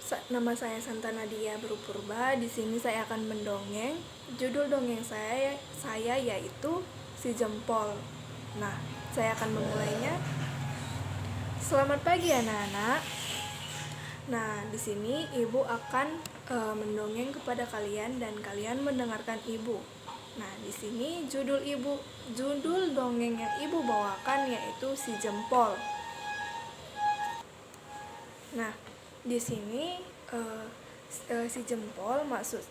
Nama saya Santa Nadia Berupurba. Di sini saya akan mendongeng. Judul dongeng saya yaitu Si Jempol. Nah, saya akan memulainya. Selamat pagi anak-anak. Nah, di sini ibu akan mendongeng kepada kalian dan kalian mendengarkan ibu. Nah, di sini judul dongeng yang ibu bawakan yaitu Si Jempol. Nah, di sini si jempol maksud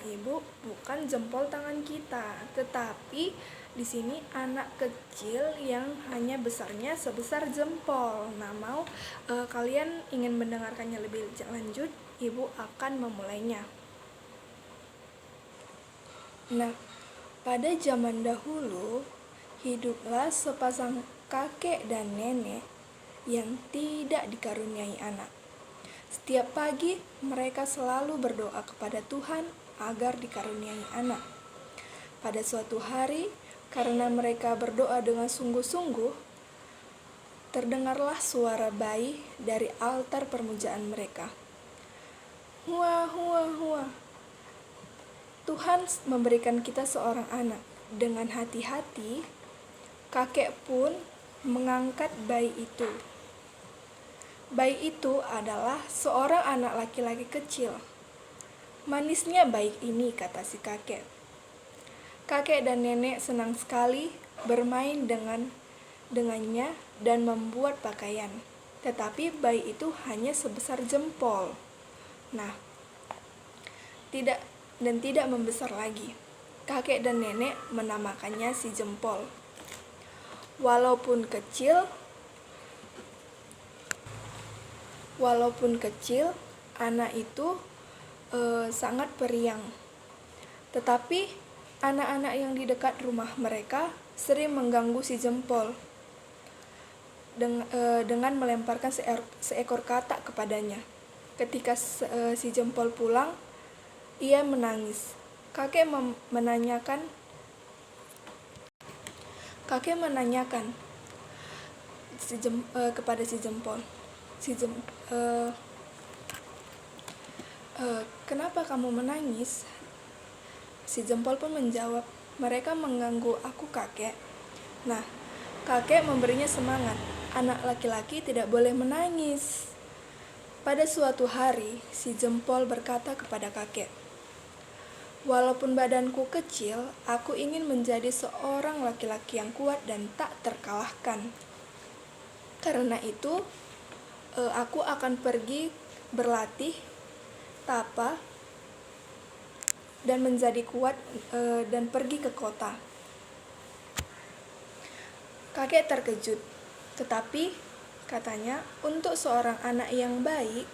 ibu bukan jempol tangan kita, tetapi di sini anak kecil yang hanya besarnya sebesar jempol. Nah, kalian ingin mendengarkannya lebih lanjut, ibu akan memulainya. Nah, pada zaman dahulu hiduplah sepasang kakek dan nenek yang tidak dikaruniai anak. Setiap pagi mereka selalu berdoa kepada Tuhan agar dikaruniai anak. Pada suatu hari, karena mereka berdoa dengan sungguh-sungguh, terdengarlah suara bayi dari altar permujaan mereka. Hua, hua, hua. Tuhan memberikan kita seorang anak. Dengan hati-hati, kakek pun mengangkat bayi itu. Bayi itu adalah seorang anak laki-laki kecil. Manisnya bayi ini, kata si kakek. Kakek dan nenek senang sekali bermain dengannya dan membuat pakaian. Tetapi bayi itu hanya sebesar jempol. Nah, tidak membesar lagi. Kakek dan nenek menamakannya si jempol. Walaupun kecil, anak itu sangat periang. Tetapi anak-anak yang di dekat rumah mereka sering mengganggu si jempol dengan melemparkan seekor katak kepadanya. Ketika si jempol pulang, ia menangis. Kakek menanyakan kepada si jempol, kenapa kamu menangis? Si jempol pun menjawab, mereka mengganggu aku, kakek. Nah, kakek memberinya semangat. Anak laki-laki tidak boleh menangis. Pada suatu hari, si jempol berkata kepada kakek, walaupun badanku kecil, aku ingin menjadi seorang laki-laki yang kuat dan tak terkalahkan. Karena itu, aku akan pergi berlatih tapa dan menjadi kuat dan pergi ke kota. Kakek terkejut, tetapi katanya untuk seorang anak yang baik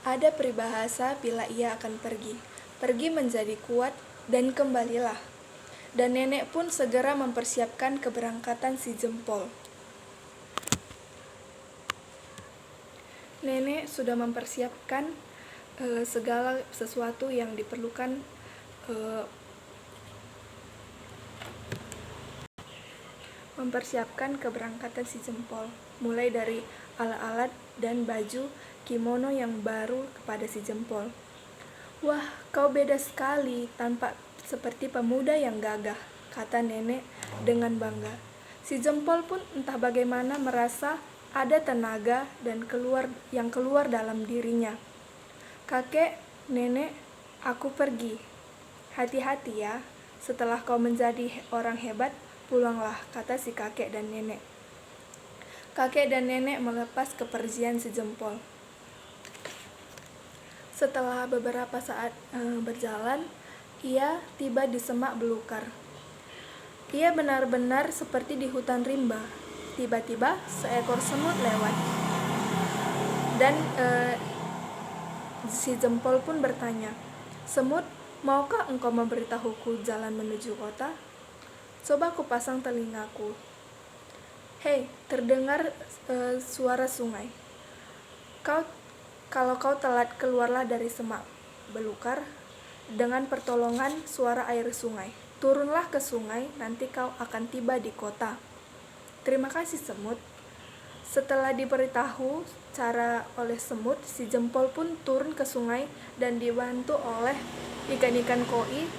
ada peribahasa bila ia akan pergi menjadi kuat dan kembalilah. Dan nenek pun segera mempersiapkan keberangkatan si jempol. Nenek sudah mempersiapkan segala sesuatu yang diperlukan mempersiapkan keberangkatan si jempol, mulai dari alat-alat dan baju kimono yang baru kepada si jempol. Wah, kau beda sekali, tampak seperti pemuda yang gagah, kata nenek dengan bangga. Si jempol pun entah bagaimana merasa ada tenaga yang keluar dalam dirinya. Kakek, nenek, aku pergi. Hati-hati ya, setelah kau menjadi orang hebat, pulanglah, kata si kakek dan nenek. Kakek dan nenek melepas kepergian si jempol. Setelah beberapa saat berjalan, ia tiba di semak belukar. Ia benar-benar seperti di hutan rimba. Tiba-tiba seekor semut lewat. Dan si jempol pun bertanya, semut, maukah engkau memberitahuku jalan menuju kota? Coba kupasang telingaku. Hei, terdengar suara sungai. Kalau kau telat, keluarlah dari semak belukar dengan pertolongan suara air sungai. Turunlah ke sungai, nanti kau akan tiba di kota. Terima kasih, semut. Setelah diberitahu cara oleh semut, si jempol pun turun ke sungai dan dibantu oleh ikan-ikan koi.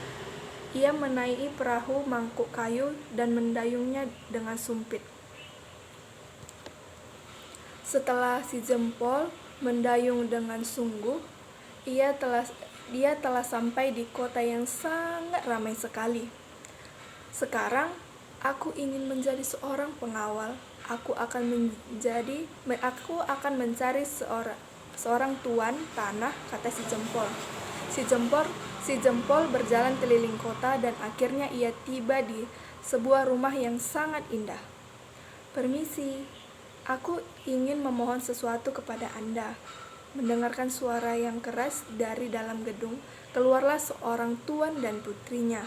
Ia menaiki perahu mangkuk kayu dan mendayungnya dengan sumpit. Setelah si jempol mendayung dengan sungguh, dia telah sampai di kota yang sangat ramai sekali. Sekarang aku ingin menjadi seorang pengawal. Aku akan mencari seorang tuan tanah, kata si jempol. Si jempol berjalan keliling kota dan akhirnya ia tiba di sebuah rumah yang sangat indah. Permisi, aku ingin memohon sesuatu kepada Anda. Mendengarkan suara yang keras dari dalam gedung, keluarlah seorang tuan dan putrinya.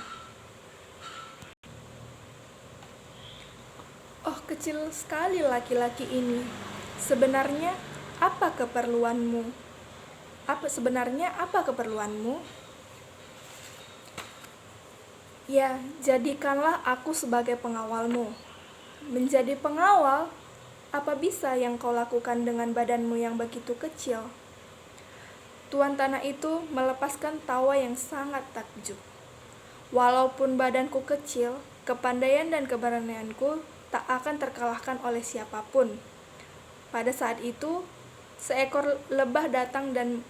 Oh, kecil sekali laki-laki ini. Sebenarnya apa keperluanmu? Ya, jadikanlah aku sebagai pengawalmu. Menjadi pengawal? Apa bisa yang kau lakukan dengan badanmu yang begitu kecil? Tuan tanah itu melepaskan tawa yang sangat takjub. Walaupun badanku kecil, kepandaian dan keberanianku tak akan terkalahkan oleh siapapun. Pada saat itu, seekor lebah datang dan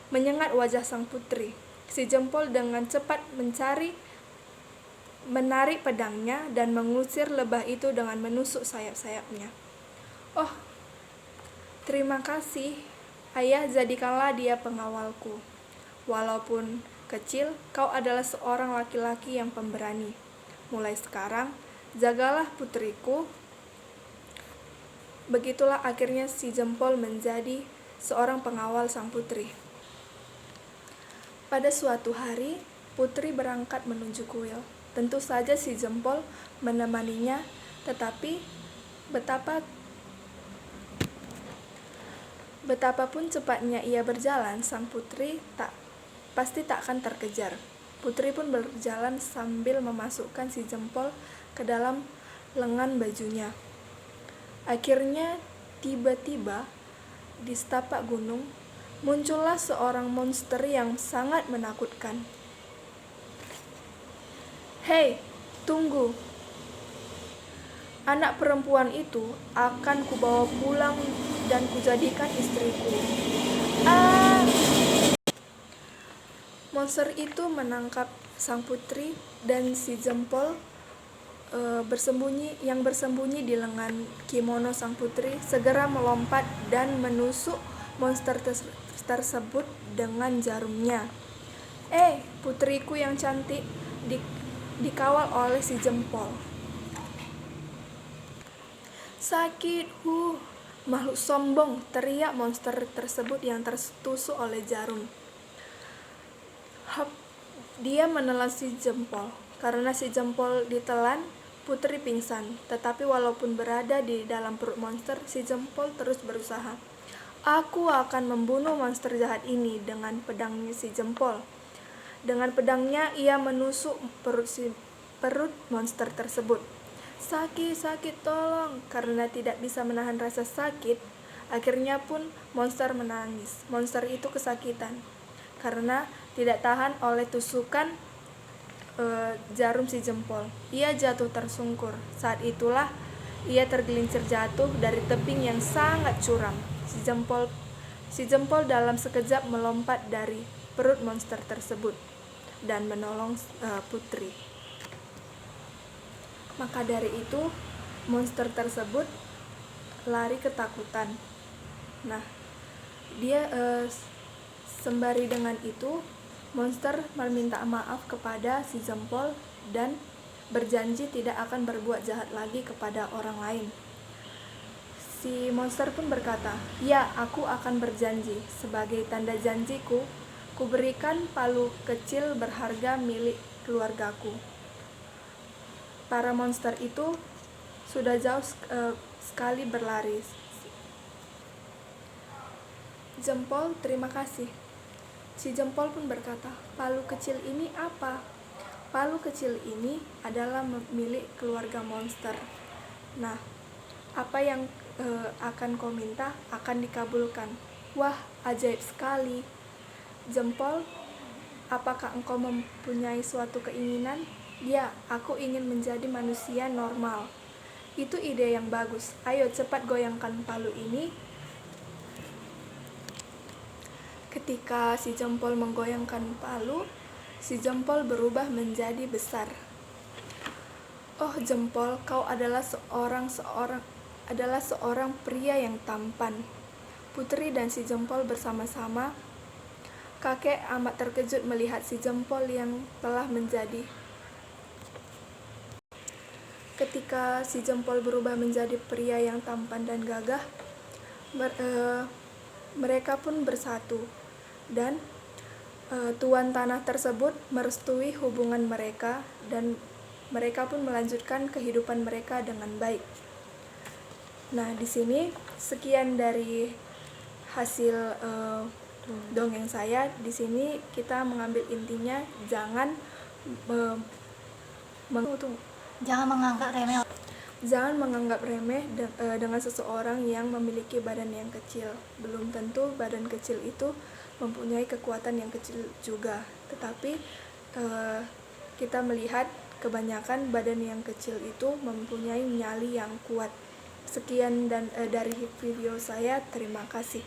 menyengat wajah sang putri. Si jempol dengan cepat menarik pedangnya dan mengusir lebah itu dengan menusuk sayap-sayapnya. Oh, terima kasih, Ayah, jadikanlah dia pengawalku. Walaupun kecil, kau adalah seorang laki-laki yang pemberani. Mulai sekarang, jagalah putriku. Begitulah akhirnya si jempol menjadi seorang pengawal sang putri. Pada suatu hari, putri berangkat menuju kuil. Tentu saja si jempol menemaninya, tetapi betapapun cepatnya ia berjalan, sang putri pasti tak akan terkejar. Putri pun berjalan sambil memasukkan si jempol ke dalam lengan bajunya. Akhirnya, tiba-tiba di setapak gunung muncullah seorang monster yang sangat menakutkan. Hei, tunggu! Anak perempuan itu akan kubawa pulang dan kujadikan istriku. Monster itu menangkap sang putri dan si jempol yang bersembunyi di lengan kimono sang putri segera melompat dan menusuk monster tersebut dengan jarumnya. Putriku yang cantik dikawal oleh si jempol. Sakit, makhluk sombong, teriak monster tersebut yang tertusuk oleh jarum. Dia menelan si jempol. Karena si jempol ditelan, putri pingsan. Tetapi walaupun berada di dalam perut monster, si jempol terus berusaha. Aku akan membunuh monster jahat ini dengan pedangnya si jempol. Dengan pedangnya ia menusuk perut monster tersebut. Sakit, tolong. Karena tidak bisa menahan rasa sakit, akhirnya pun monster menangis. Monster itu kesakitan karena tidak tahan oleh tusukan jarum si jempol. Ia jatuh tersungkur. Saat itulah ia tergelincir jatuh dari tebing yang sangat curam. Si jempol dalam sekejap melompat dari perut monster tersebut dan menolong putri. Maka dari itu, monster tersebut lari ketakutan. Nah, dia sembari dengan itu, monster meminta maaf kepada si jempol dan berjanji tidak akan berbuat jahat lagi kepada orang lain. Si monster pun berkata, "Ya, aku akan berjanji. Sebagai tanda janjiku, kuberikan palu kecil berharga milik keluargaku." Para monster itu sudah jauh sekali berlari. Jempol, terima kasih. Si jempol pun berkata, "Palu kecil ini apa?" Palu kecil ini adalah milik keluarga monster. Nah, apa yang akan kau minta akan dikabulkan. Wah, ajaib sekali. Jempol, apakah engkau mempunyai suatu keinginan? Ya, aku ingin menjadi manusia normal. Itu ide yang bagus. Ayo cepat goyangkan palu ini. Ketika si jempol menggoyangkan palu, si jempol berubah menjadi besar. Oh jempol, kau adalah seorang pria yang tampan. Putri dan si jempol bersama-sama. Kakek amat terkejut melihat si jempol yang telah menjadi. Ketika si jempol berubah menjadi pria yang tampan dan gagah, mereka pun bersatu, dan tuan tanah tersebut merestui hubungan mereka, dan mereka pun melanjutkan kehidupan mereka dengan baik. Nah, di sini sekian dari hasil dongeng saya. Di sini kita mengambil intinya jangan menganggap remeh dengan seseorang yang memiliki badan yang kecil. Belum tentu badan kecil itu mempunyai kekuatan yang kecil juga, tetapi kita melihat kebanyakan badan yang kecil itu mempunyai nyali yang kuat. Sekian dari video saya, terima kasih.